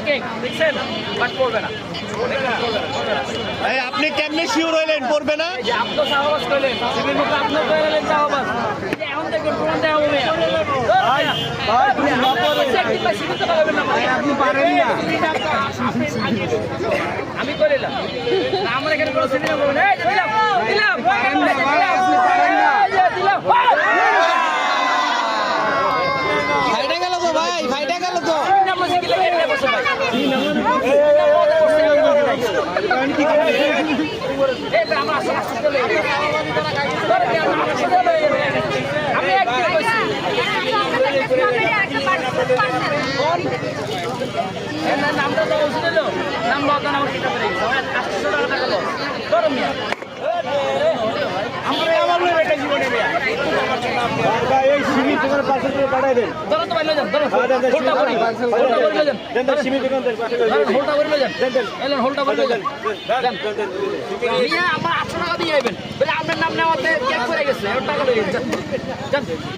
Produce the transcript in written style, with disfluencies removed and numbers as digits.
দেখছেন বাট পড়বে না। আপনি কেমনে শিওর হইলেন পড়বে না? আপনি চাওয়াবাজ করলেন, সিভিল মুখে আপনি করলেন চাওয়াবাজ। এখন দেখবেন প্রমাণ দেওয়া হবে। আমি করিলাম আমার এখানে কোনো সিভিল দিলাম দিলাম ফাইটে গেল তো ভাই, ফাইটে গেল তো। নামটা তো শুনেলো নাম বাদ আমার কিতাব রেখে 800 টাকা টাকা লো ধরো মিয়া আমরা আমার লই বেটা জীবনে মিয়া ভাই এই সিমির দোকানের পাশে থেকে পাঠাই দেন। ধরো তো ভাই লই যান ধরো হোলটা করি লই যান দেন সিমির দোকানের পাশে হোলটা করে লই যান দেন এলেন হোলটা করে লই যান মিয়া আমার 800 টাকা দিয়ে আইবেন বলে আপনার নাম নেওয়াতে চেক করে গেছে টাকা লই যান